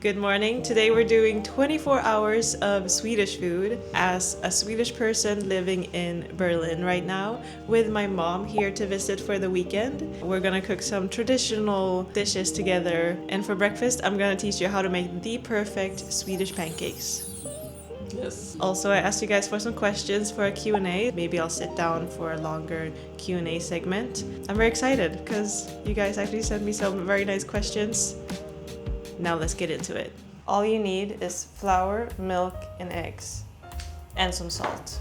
Good morning. Today we're doing 24 hours of Swedish food as a Swedish person living in Berlin right now with my mom here to visit for the weekend. We're gonna cook some traditional dishes together, and for breakfast I'm gonna teach you how to make the perfect Swedish pancakes. Yes. Also, I asked you guys for some questions for a Q&A. Maybe I'll sit down for a longer Q&A segment. I'm very excited because you guys actually sent me some very nice questions. Now let's get into it. All you need is flour, milk, and eggs, and some salt.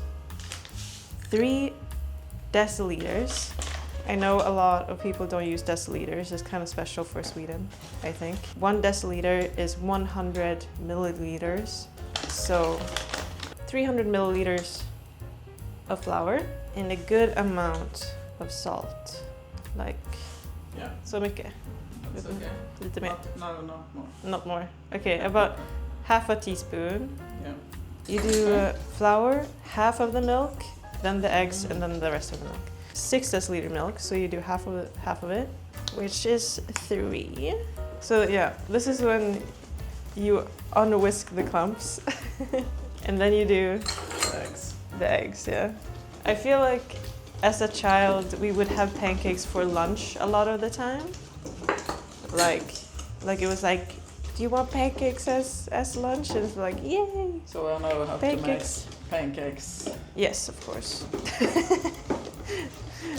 3 deciliters. I know a lot of people don't use deciliters. It's kind of special for Sweden, I think. 1 deciliter is 100 milliliters. So 300 milliliters of flour and a good amount of salt. Like, Yeah. så mycket. That's okay. Lite mer. No, not more. Not more. Okay, about half a teaspoon. Yeah. You do flour, half of the milk, then the eggs, and then the rest of the milk. 6 deciliter milk, so you do half of it, which is 3. So yeah, this is when you unwhisk the clumps, and then you do Eggs. the eggs. Yeah, I feel like as a child we would have pancakes for lunch a lot of the time. Like it was like, do you want pancakes as lunch? And it's like, yay! So I know how Pancakes. to make pancakes. Yes, of course.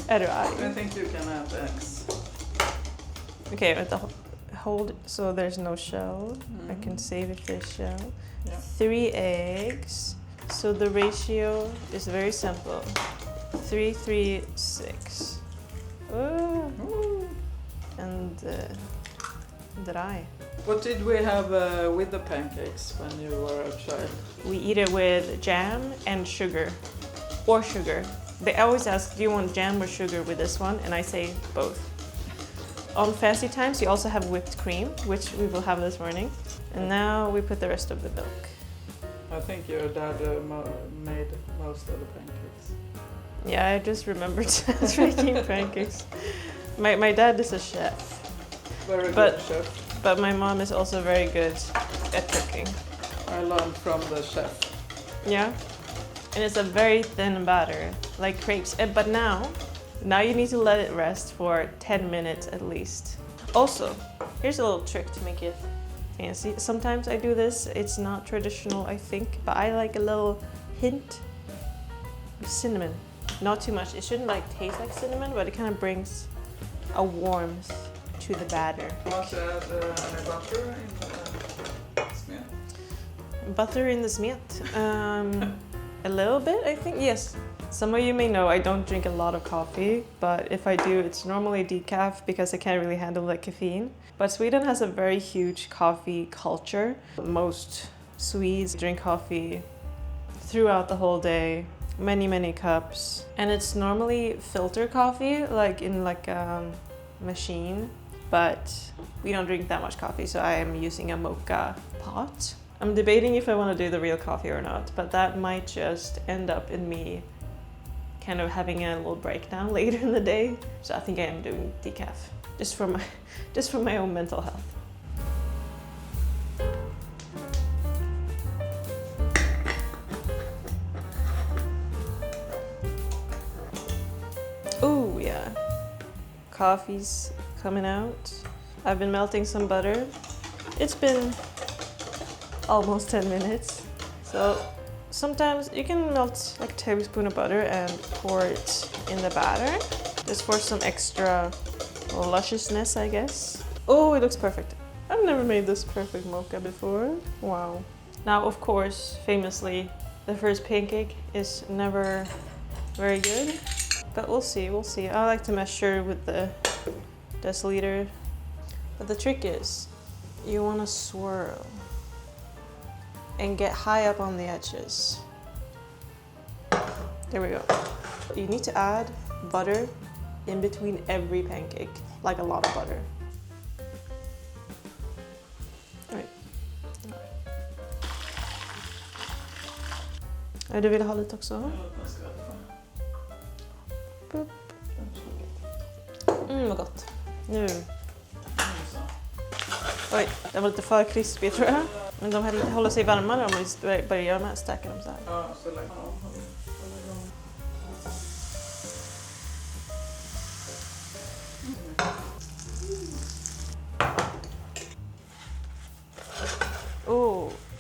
Är I think you can add eggs. Okay, at the hold, so there's no shell. I can save if there's shell. Yeah. 3 eggs. So the ratio is very simple. 3, 3, 6. Ooh. And dry. What did we have with the pancakes when you were a child? We eat it with jam and sugar. Or sugar. They always ask, do you want jam or sugar with this one? And I say both. On fancy times, you also have whipped cream, which we will have this morning. And now we put the rest of the milk. I think your dad made most of the pancakes. Yeah, I just remembered making pancakes. My dad is a chef. Very good chef. But my mom is also very good at cooking. I learned from the chef. Yeah. And it's a very thin batter, like crepes. But now you need to let it rest for 10 minutes at least. Also, here's a little trick to make it fancy. Sometimes I do this. It's not traditional, I think, but I like a little hint of cinnamon. Not too much. It shouldn't like taste like cinnamon, but it kind of brings a warmth to the batter. You want to add any butter in the smet? Butter in the smet? A little bit, I think. Yes. Some of you may know I don't drink a lot of coffee, but if I do, it's normally decaf because I can't really handle the caffeine. But Sweden has a very huge coffee culture. Most Swedes drink coffee throughout the whole day, many cups. And it's normally filter coffee, like in like a machine, but we don't drink that much coffee, so I am using a mocha pot. I'm debating if I want to do the real coffee or not, but that might just end up in me kind of having a little breakdown later in the day. So I think I am doing decaf, just for my own mental health. Oh yeah, coffee's coming out. I've been melting some butter. It's been almost 10 minutes. So sometimes you can melt like a tablespoon of butter and pour it in the batter, just for some extra lusciousness, I guess. Oh, it looks perfect. I've never made this perfect mocha before. Wow. Now, of course, famously, the first pancake is never very good, but we'll see. I like to measure with the deciliter. But the trick is, you want to swirl and get high up on the edges. There we go. You need to add butter in between every pancake, like a lot of butter. All right. Du vill ha lite också? Vad gott. Nu. Oj, det var lite för krispig tror jag. Men de håller sig varmare om vi börjar göra med att stacka dem så här. Ja, så länge.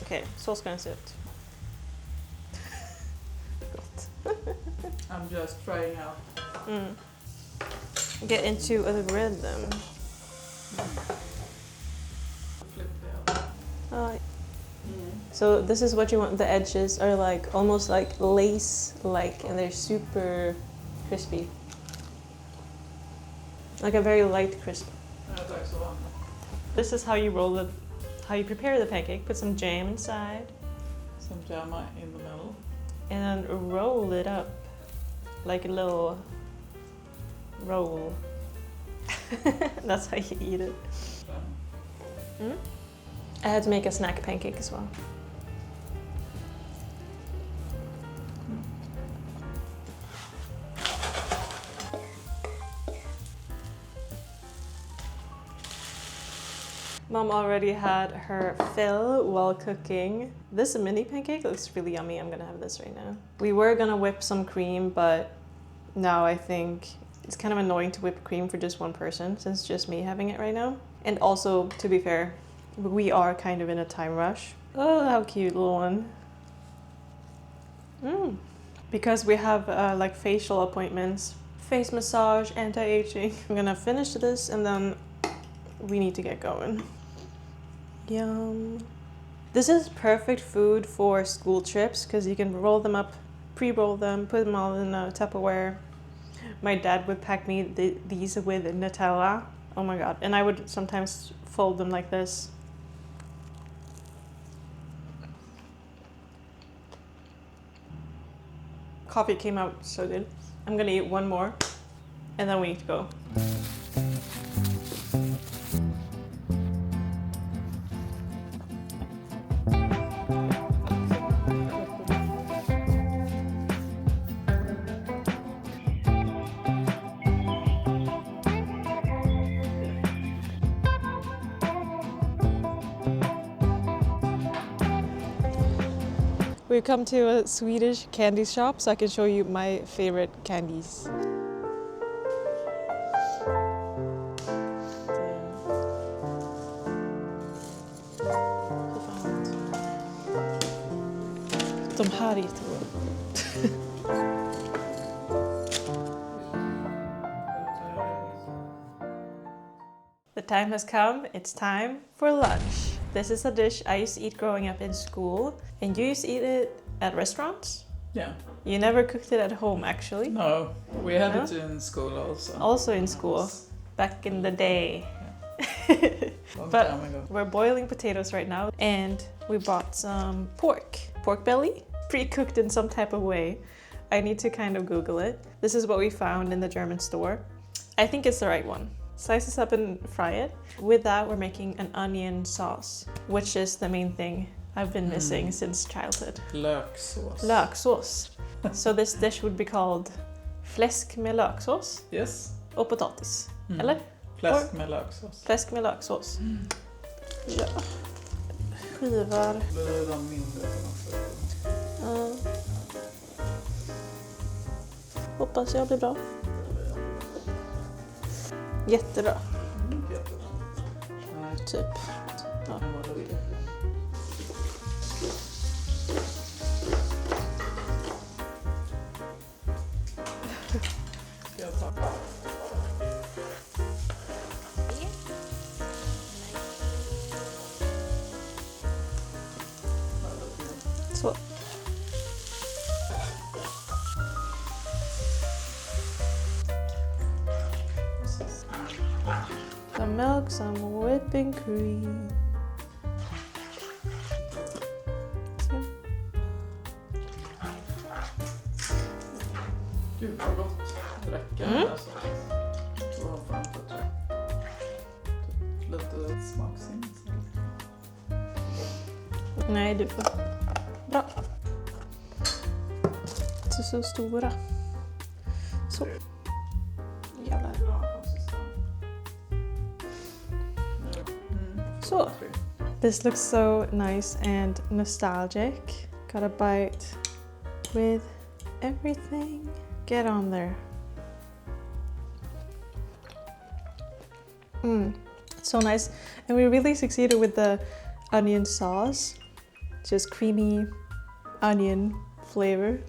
Okej, så ska den se ut. Gott. I'm just trying out. Get into a rhythm. Flip the other. So this is what you want. The edges are like almost like lace-like, and they're super crispy. Like a very light crisp. This is how you roll it. How you prepare the pancake. Put some jam inside. Some jam in the middle. And then roll it up like a little roll. That's how you eat it. I had to make a snack pancake as well. Mom already had her fill while cooking. This mini pancake looks really yummy. I'm gonna have this right now. We were gonna whip some cream, but now I think it's kind of annoying to whip cream for just one person since it's just me having it right now. And also, to be fair, we are kind of in a time rush. Oh, how cute, little one. Because we have like facial appointments, face massage, anti-aging. I'm gonna finish this and then we need to get going. Yum. This is perfect food for school trips because you can roll them up, pre-roll them, put them all in a Tupperware. My dad would pack me these with Nutella. Oh my god. And I would sometimes fold them like this. Coffee came out so good. I'm gonna eat one more and then we need to go. We've come to a Swedish candy shop so I can show you my favorite candies. De här är jättegoda. The time has come, it's time for lunch. This is a dish I used to eat growing up in school, and you used to eat it at restaurants? Yeah. You never cooked it at home, actually? No, we had it in school also. Also in school, back in the day. Yeah. Long But time ago. we're boiling potatoes right now, and we bought some pork belly, pre-cooked in some type of way. I need to kind of Google it. This is what we found in the German store. I think it's the right one. Slice this up and fry it. With that, we're making an onion sauce, which is the main thing I've been missing since childhood. Löksås. Löksås. So this dish would be called fläsk med löksås Yes. och potatis. Eller? Fläsk med löksås. Fläsk med löksås. Ja. Skivar. Det blir redan mindre på något sätt. Hoppas jag blir bra. Jättebra. Jättebra. Nej, Typ. Ja. det var lite. Ska jag ta? Så. Some milk, some whipping cream. Så. Gud vad gott. Det räcker alltså. Så har fan inte det. Lite smaksinne. Nej, du får. Bra. Inte så stora. Så. Jävlar. Bra konsistens. So, this looks so nice and nostalgic. Got a bite with everything. Get on there. So nice. And we really succeeded with the onion sauce. Just creamy onion flavor.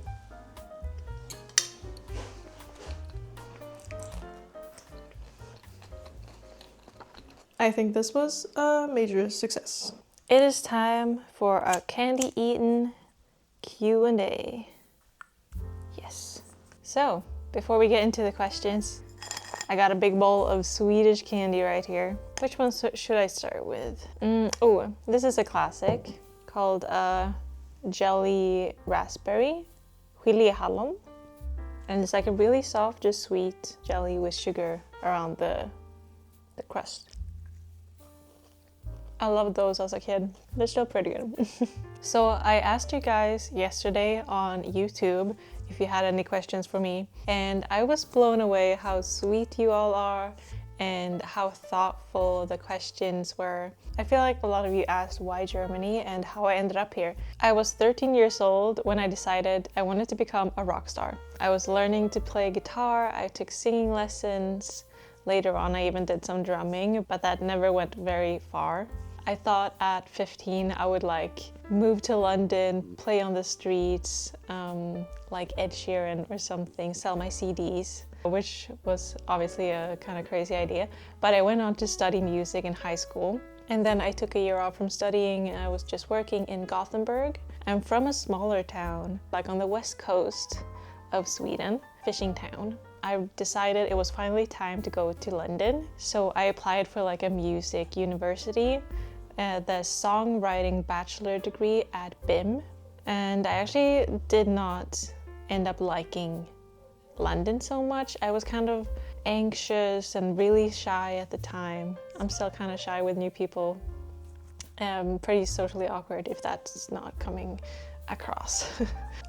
I think this was a major success. It is time for a candy eaten Q&A. Yes. So, before we get into the questions, I got a big bowl of Swedish candy right here. Which one should I start with? Oh, this is a classic called jelly raspberry, Hiii hallon. And it's like a really soft, just sweet jelly with sugar around the crust. I loved those as a kid. They're still pretty good. So I asked you guys yesterday on YouTube if you had any questions for me, and I was blown away how sweet you all are and how thoughtful the questions were. I feel like a lot of you asked why Germany and how I ended up here. I was 13 years old when I decided I wanted to become a rock star. I was learning to play guitar, I took singing lessons. Later on I even did some drumming, but that never went very far. I thought at 15 I would like move to London, play on the streets, like Ed Sheeran or something, sell my CDs, which was obviously a kind of crazy idea. But I went on to study music in high school, and then I took a year off from studying and I was just working in Gothenburg. I'm from a smaller town, like on the west coast of Sweden, fishing town. I decided it was finally time to go to London, so I applied for like a music university, the songwriting bachelor degree at BIM, and I actually did not end up liking London so much. I was kind of anxious and really shy at the time. I'm still kind of shy with new people. Pretty socially awkward, if that's not coming across.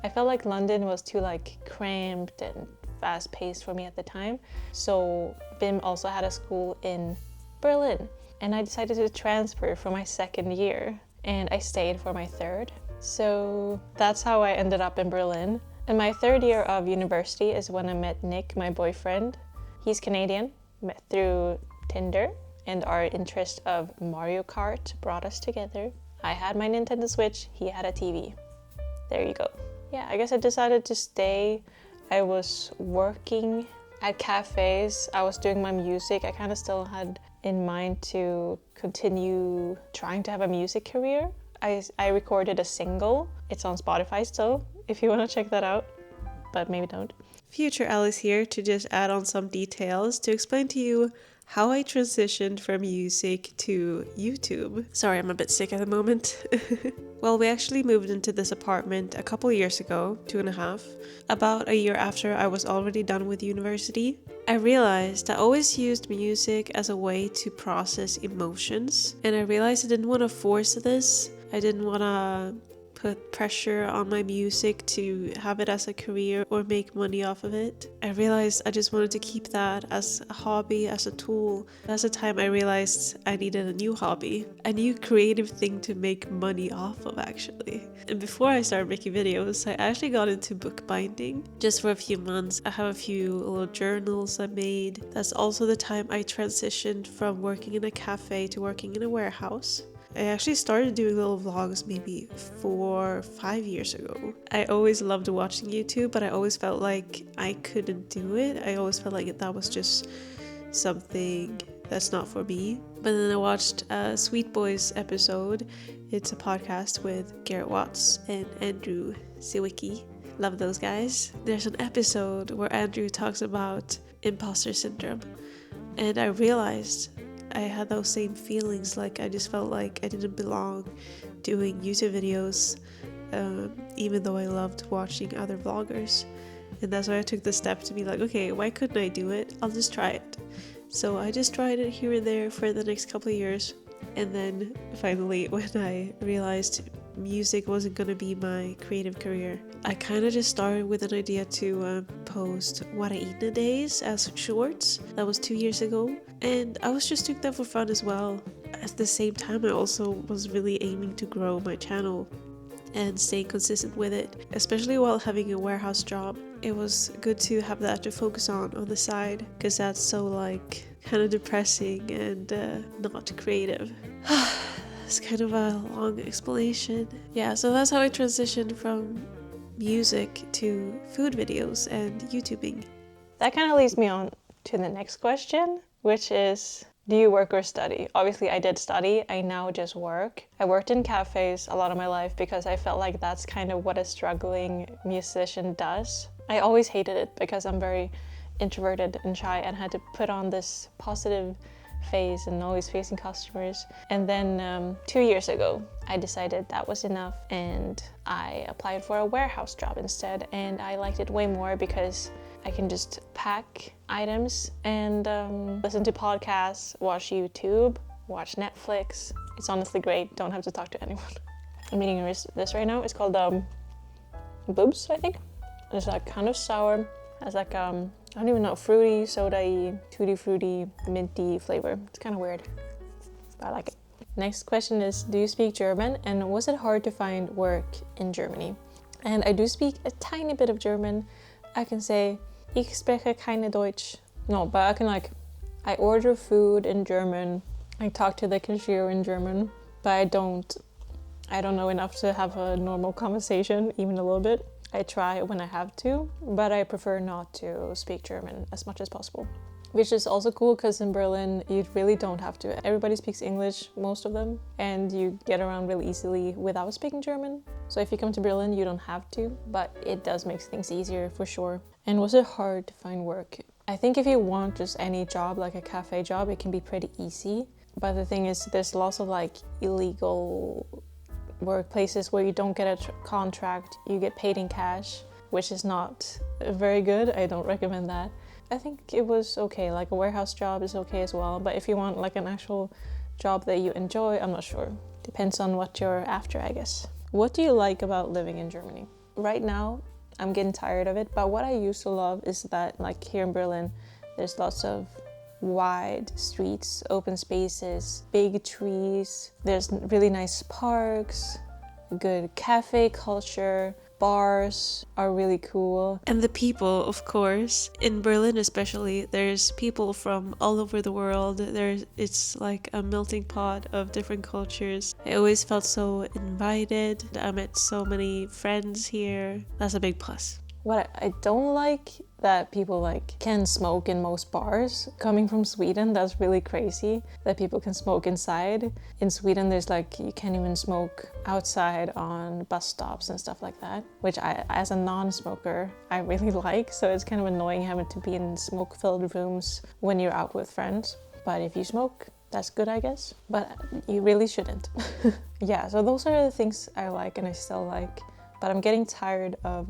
I felt like London was too like cramped and fast-paced for me at the time. So BIM also had a school in Berlin, and I decided to transfer for my second year, and I stayed for my third. So that's how I ended up in Berlin. In my third year of university is when I met Nick, my boyfriend. He's Canadian, met through Tinder, and our interest of Mario Kart brought us together. I had my Nintendo Switch, he had a TV. There you go. Yeah, I guess I decided to stay. I was working at cafes, I was doing my music. I kind of still had in mind to continue trying to have a music career. I recorded a single. It's on Spotify still, if you want to check that out, but maybe don't. Future Alice here to just add on some details to explain to you how I transitioned from music to YouTube. Sorry, I'm a bit sick at the moment. Well, we actually moved into this apartment a couple years ago, 2.5. About a year after I was already done with university, I realized I always used music as a way to process emotions, and I realized I didn't want to force this. I didn't want to put pressure on my music to have it as a career or make money off of it. I realized I just wanted to keep that as a hobby, as a tool. That's the time I realized I needed a new hobby, a new creative thing to make money off of actually. And before I started making videos, I actually got into bookbinding just for a few months. I have a few little journals I made. That's also the time I transitioned from working in a cafe to working in a warehouse. I actually started doing little vlogs maybe 4 or 5 years ago. I always loved watching YouTube, but I always felt like I couldn't do it. I always felt like that was just something that's not for me. But then I watched a Sweet Boys episode. It's a podcast with Garrett Watts and Andrew Sawicki. Love those guys. There's an episode where Andrew talks about imposter syndrome, and I realized I had those same feelings. Like I just felt like I didn't belong doing YouTube videos, even though I loved watching other vloggers. And that's why I took the step to be like, okay, why couldn't I do it? I'll just try it. So I just tried it here and there for the next couple of years, and then finally when I realized music wasn't going to be my creative career, I kind of just started with an idea to post what I eat in a days as shorts. That was 2 years ago, and I was just doing that for fun as well. at the same time I also was really aiming to grow my channel and stay consistent with it, especially while having a warehouse job. It was good to have that to focus on the side, because that's so like kind of depressing and not creative. It's kind of a long explanation. Yeah, so that's how I transitioned from music to food videos and YouTubing. That kind of leads me on to the next question, which is, do you work or study? Obviously, I did study. I now just work. I worked in cafes a lot of my life because I felt like that's kind of what a struggling musician does. I always hated it because I'm very introverted and shy and had to put on this positive face and always facing customers. And then 2 years ago, I decided that was enough and I applied for a warehouse job instead. And I liked it way more because I can just pack items and listen to podcasts, watch YouTube, watch Netflix. It's honestly great. Don't have to talk to anyone. I'm eating this right now. It's called boobs, I think. It's like kind of sour. Has like I don't even know, fruity, soda-y, tutti fruity, minty flavor. It's kind of weird, but I like it. Next question is, do you speak German? And was it hard to find work in Germany? And I do speak a tiny bit of German. I can say, ich spreche keine Deutsch. No, but I can I order food in German. I talk to the cashier in German, but I don't know enough to have a normal conversation, even a little bit. I try when I have to, but I prefer not to speak German as much as possible. Which is also cool because in Berlin, you really don't have to. Everybody speaks English, most of them, and you get around really easily without speaking German. So if you come to Berlin, you don't have to, but it does make things easier for sure. And was it hard to find work? I think if you want just any job, like a cafe job, it can be pretty easy. But the thing is, there's lots of illegal workplaces where you don't get a contract, you get paid in cash, which is not very good. I don't recommend that. I think it was okay, like a warehouse job is okay as well, but if you want like an actual job that you enjoy, I'm not sure. Depends on what you're after, I guess. What do you like about living in Germany? Right now, I'm getting tired of it, but what I used to love is that like here in Berlin, there's lots of wide streets, open spaces, big trees. There's really nice parks, good cafe culture, bars are really cool. And the people, of course, in Berlin especially, there's people from all over the world. It's like a melting pot of different cultures. I always felt so invited. I met so many friends here. That's a big plus. What I don't like that people can smoke in most bars. Coming from Sweden, that's really crazy that people can smoke inside. In Sweden, there's you can't even smoke outside on bus stops and stuff like that, which I, as a non-smoker, I really like. So it's kind of annoying having to be in smoke-filled rooms when you're out with friends. But if you smoke, that's good, I guess. But you really shouldn't. Yeah, so those are the things I like and I still like. But I'm getting tired of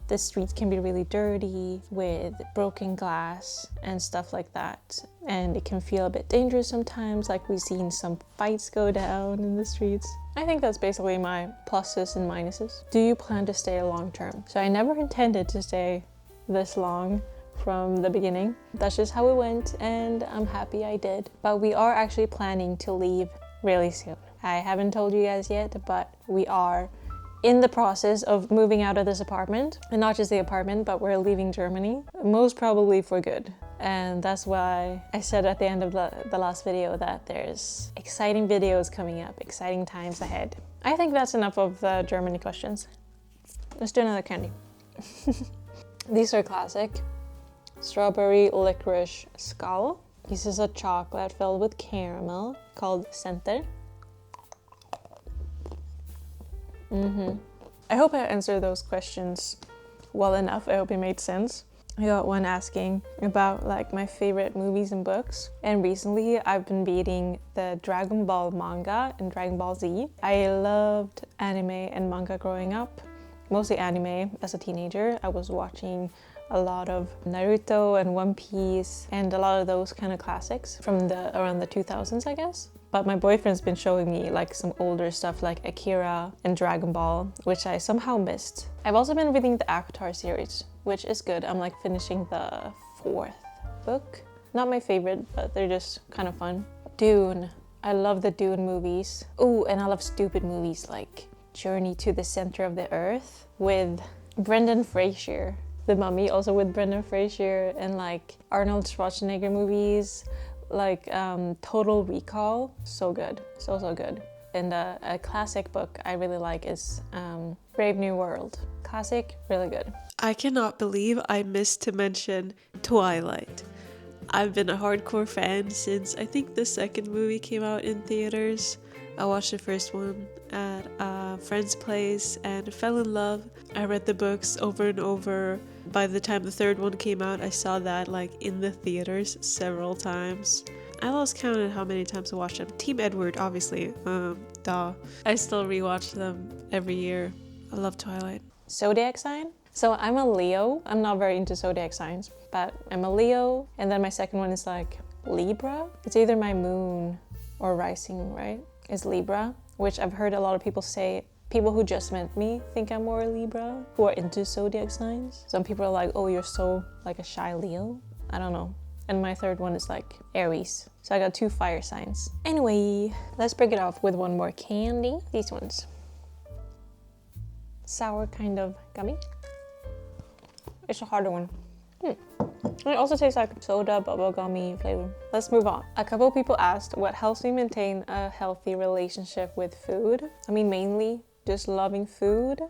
the streets can be really dirty with broken glass and stuff like that. And it can feel a bit dangerous sometimes, we've seen some fights go down in the streets. I think that's basically my pluses and minuses. Do you plan to stay long term? So I never intended to stay this long from the beginning. That's just how it went and I'm happy I did. But we are actually planning to leave really soon. I haven't told you guys yet, but we are in the process of moving out of this apartment. And not just the apartment, but we're leaving Germany, most probably for good. And that's why I said at the end of the last video that there's exciting videos coming up, exciting times ahead. I think that's enough of the Germany questions. Let's do another candy. These are classic. Strawberry licorice skull. This is a chocolate filled with caramel called Center. I hope I answered those questions well enough. I hope it made sense. I got one asking about my favorite movies and books. And recently I've been reading the Dragon Ball manga and Dragon Ball Z. I loved anime and manga growing up, mostly anime as a teenager. I was watching a lot of Naruto and One Piece and a lot of those kind of classics from around the 2000s, I guess. But my boyfriend's been showing me some older stuff like Akira and Dragon Ball, which I somehow missed. I've also been reading the Avatar series, which is good. I'm finishing the 4th book. Not my favorite, but they're just kind of fun. Dune. I love the Dune movies. Oh, and I love stupid movies like Journey to the Center of the Earth with Brendan Fraser. The Mummy, also with Brendan Fraser, and like Arnold Schwarzenegger movies, like Total Recall. So good, so good. And a classic book I really like is Brave New World. Classic, really good. I cannot believe I missed to mention Twilight. I've been a hardcore fan since I think the second movie came out in theaters. I watched the first one at a friend's place and fell in love. I read the books over and over. By the time the third one came out, I saw that like in the theaters several times. I lost count of how many times I watched them. Team Edward, obviously. Duh. I still rewatch them every year. I love Twilight. Zodiac sign? So I'm a Leo. I'm not very into zodiac signs, but I'm a Leo. And then my second one is like Libra. It's either my moon or rising, right? Is Libra, which I've heard a lot of people say. People who just met me think I'm more a Libra, who are into zodiac signs. Some people are like, oh, you're so like a shy Leo. I don't know. And my third one is like Aries. So I got 2 fire signs. Anyway, let's break it off with one more candy. These ones. Sour kind of gummy. It's a harder one. It also tastes like soda, bubblegummy flavor. Let's move on. A couple of people asked what helps me maintain a healthy relationship with food. I mean, mainly just loving food,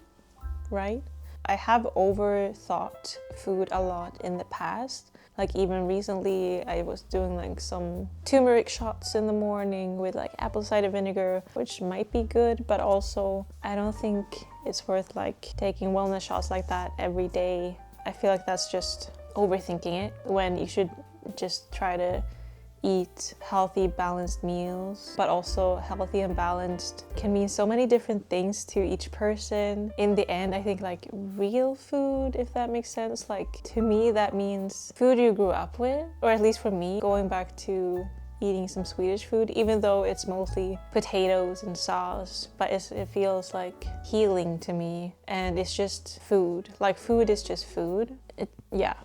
right? I have overthought food a lot in the past. Like even recently I was doing like some turmeric shots in the morning with like apple cider vinegar, which might be good, but also I don't think it's worth like taking wellness shots like that every day. I feel like that's just overthinking it when you should just try to eat healthy, balanced meals. But also healthy and balanced can mean so many different things to each person. In the end, I think like real food, if that makes sense, like to me that means food you grew up with, or at least for me, going back to eating some Swedish food, even though it's mostly potatoes and sauce, but it feels like healing to me, and it's just food. Like food is just food. Yeah.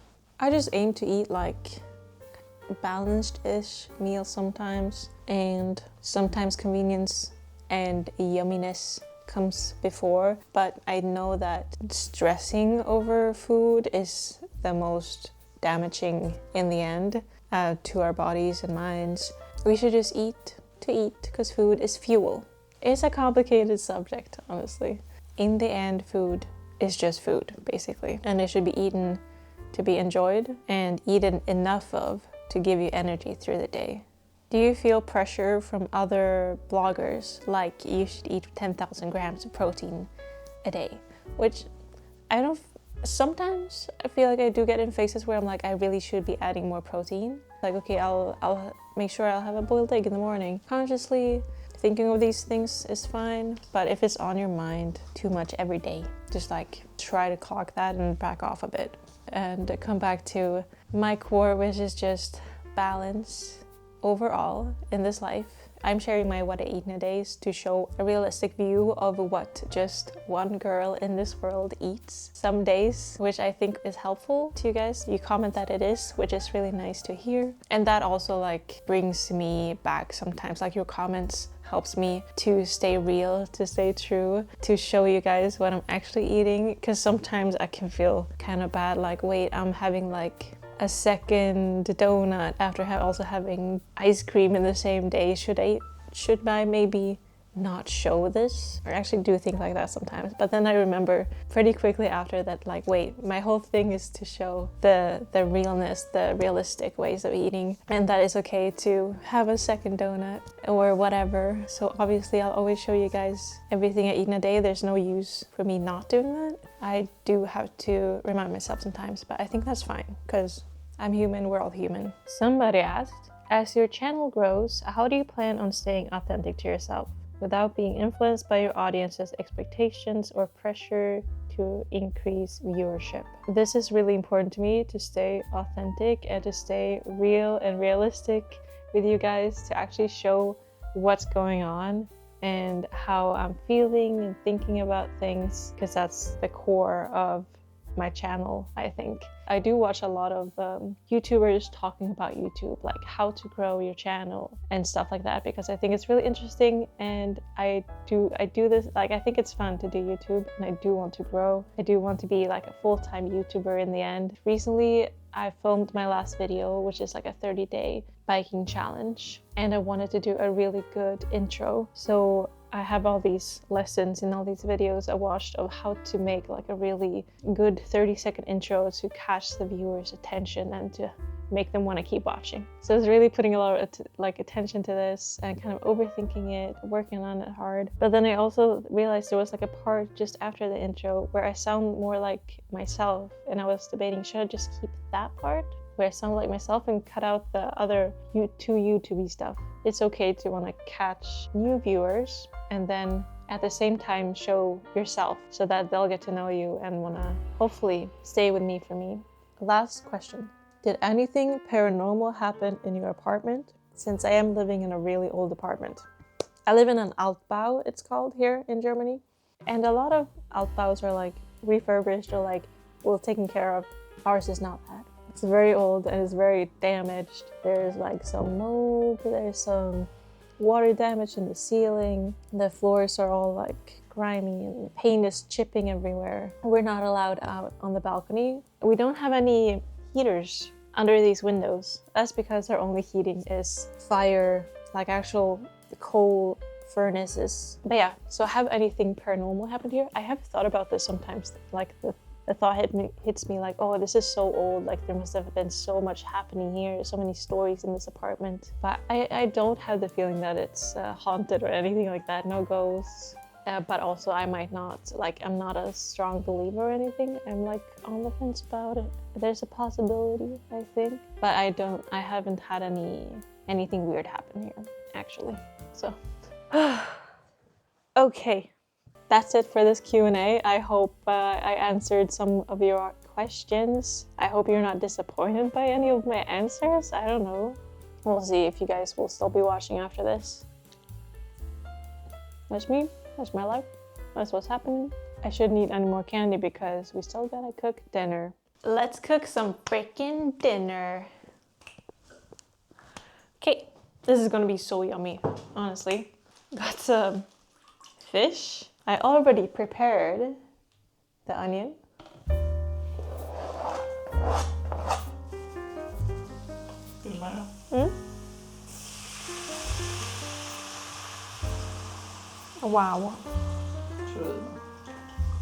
I just aim to eat like balanced-ish meal sometimes, and sometimes convenience and yumminess comes before, but I know that stressing over food is the most damaging in the end to our bodies and minds. We should just eat to eat because food is fuel. It's a complicated subject, honestly. In the end, food is just food, basically, and it should be eaten to be enjoyed and eaten enough of to give you energy through the day. Do you feel pressure from other bloggers like you should eat 10,000 grams of protein a day? Which I don't, sometimes I feel like I do get in phases where I'm like, I really should be adding more protein. Like, okay, I'll make sure I'll have a boiled egg in the morning. Consciously thinking of these things is fine, but if it's on your mind too much every day, just like try to clock that and back off a bit. And come back to my core, which is just balance overall in this life. I'm sharing my what I eat in a day to show a realistic view of what just one girl in this world eats some days, which I think is helpful to you guys. You comment that it is, which is really nice to hear. And that also like brings me back sometimes, like your comments helps me to stay real, to stay true, to show you guys what I'm actually eating, because sometimes I can feel kind of bad, like wait, I'm having like a second donut after also having ice cream in the same day. Should I maybe not show this? Or actually do think like that sometimes, but then I remember pretty quickly after that, like wait, my whole thing is to show the realness, the realistic ways of eating, and that it's okay to have a second donut or whatever. So obviously I'll always show you guys everything I eat in a day. There's no use for me not doing that. I do have to remind myself sometimes, but I think that's fine because I'm human, we're all human. Somebody asked, as your channel grows, how do you plan on staying authentic to yourself without being influenced by your audience's expectations or pressure to increase viewership? This is really important to me, to stay authentic and to stay real and realistic with you guys, to actually show what's going on and how I'm feeling and thinking about things, because that's the core of my channel, I think. I do watch a lot of YouTubers talking about YouTube, like how to grow your channel and stuff like that, because I think it's really interesting, and I do this, like I think it's fun to do YouTube, and I do want to grow. I do want to be like a full-time YouTuber in the end. Recently, I filmed my last video, which is like a 30-day biking challenge, and I wanted to do a really good intro. So I have all these lessons in all these videos I watched of how to make like a really good 30-second intro to catch the viewer's attention and to make them want to keep watching. So I was really putting a lot of attention to this and kind of overthinking it, working on it hard. But then I also realized there was like a part just after the intro where I sound more like myself, and I was debating, should I just keep that part where I sound like myself and cut out the other too YouTubey stuff? It's okay to want to catch new viewers and then at the same time show yourself so that they'll get to know you and want to hopefully stay with me for me. Last question. Did anything paranormal happen in your apartment? Since I am living in a really old apartment. I live in an Altbau, it's called here in Germany. And a lot of Altbaus are like refurbished or like well taken care of. Ours is not that. It's very old and it's very damaged. There's like some mold, there's some water damage in the ceiling. The floors are all like grimy and paint is chipping everywhere. We're not allowed out on the balcony. We don't have any heaters under these windows. That's because our only heating is fire, like actual coal furnaces. But yeah, so have anything paranormal happened here? I have thought about this sometimes, like the thought hits me like, oh, this is so old, like there must have been so much happening here, so many stories in this apartment. But I don't have the feeling that it's haunted or anything like that, no ghosts. But also I might not, like I'm not a strong believer or anything. I'm like on the fence about it. There's a possibility, I think. But I haven't had anything weird happen here, actually. So, okay. That's it for this Q&A. I hope I answered some of your questions. I hope you're not disappointed by any of my answers. I don't know. We'll see if you guys will still be watching after this. That's me. That's my life. That's what's happening. I shouldn't eat any more candy because we still gotta cook dinner. Let's cook some freaking dinner. Okay, this is gonna be so yummy, honestly. Got some fish. I already prepared the onion. Wow.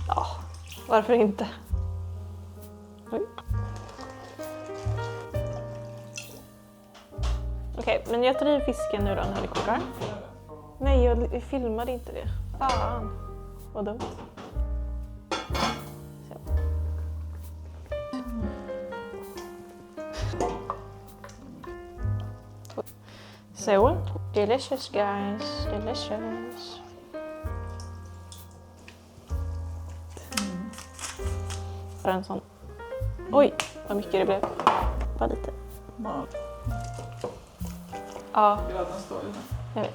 Ja, varför inte? Oj. Okej, men jag tar i fisken nu då när det kokar. Nej, jag filmade inte det. Fan. Vad dumt. So, delicious guys, delicious. För en sån. Oj, vad mycket det blev. Bara lite. Ja, jag vet.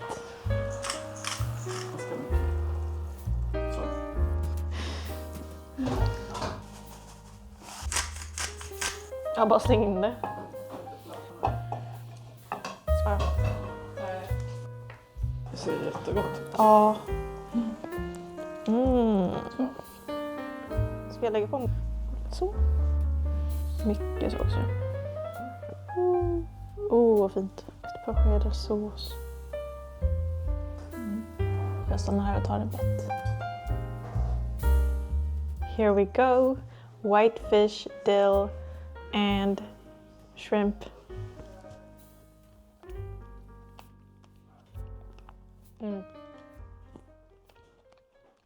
Jag bara slänger in det. Så. Det ser jättegott ut. Ja. Ska jag lägga på så? Mycket så också. Vad fint. Ett par skedar sås. Jag stannar här och tar en bett. Here we go. White fish, dill, and shrimp.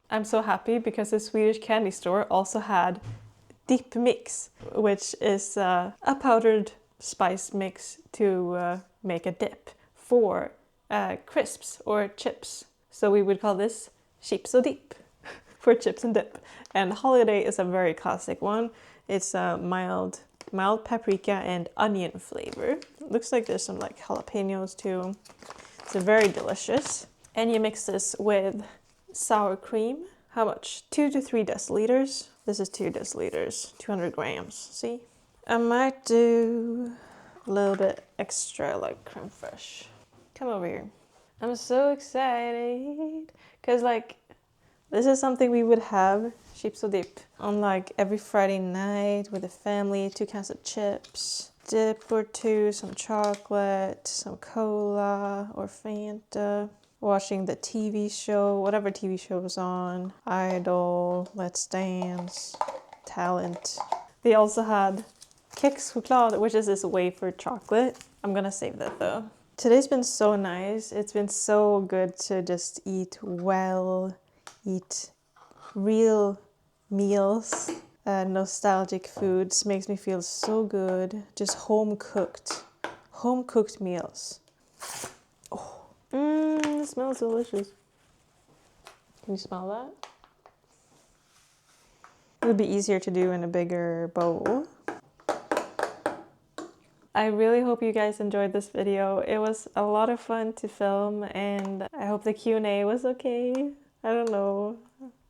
I'm so happy because the Swedish candy store also had Dipp mix, which is a powdered spice mix to make a dip for crisps or chips. So we would call this chips och dipp for chips and dip. And holiday is a very classic one. It's a mild paprika and onion flavor. Looks like there's some like jalapenos too. It's very delicious. And you mix this with sour cream, how much? 2 to 3 deciliters. This is 2 deciliters, 200 grams, see? I might do a little bit extra like creme fraiche. Come over here. I'm so excited because like this is something we would have, chips och dip, on like every Friday night with the family, 2 cans of chips, dip or 2, some chocolate, some cola or Fanta, watching the TV show, whatever TV show was on, Idol, Let's Dance, Talent. They also had Kexchoklad, which is this wafer chocolate. I'm gonna save that though. Today's been so nice. It's been so good to just eat well, eat real meals. Nostalgic foods makes me feel so good. Just home cooked meals. Oh, it smells delicious. Can you smell that? It would be easier to do in a bigger bowl. I really hope you guys enjoyed this video. It was a lot of fun to film and I hope the Q&A was okay. I don't know,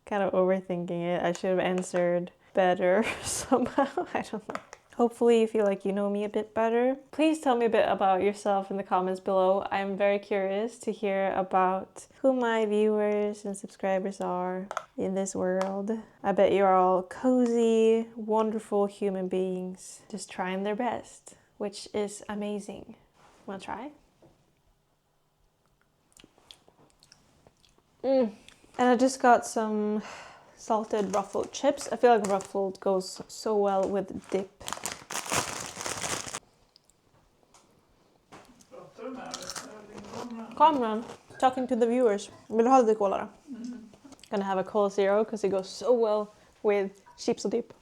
kind of overthinking it. I should have answered better somehow, I don't know. Hopefully you feel like you know me a bit better. Please tell me a bit about yourself in the comments below. I'm very curious to hear about who my viewers and subscribers are in this world. I bet you're all cozy, wonderful human beings, just trying their best, which is amazing. Wanna try? And I just got some salted ruffled chips. I feel like ruffled goes so well with dip. Cameron, talking to the viewers. Vill du ha lite cola då? Gonna have a cola zero because it goes so well with chips och dip.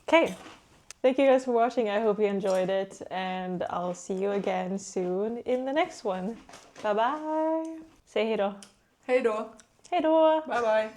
Okay, thank you guys for watching. I hope you enjoyed it and I'll see you again soon in the next one. Bye bye! Say hej då. Hej då. Hej då! Bye bye.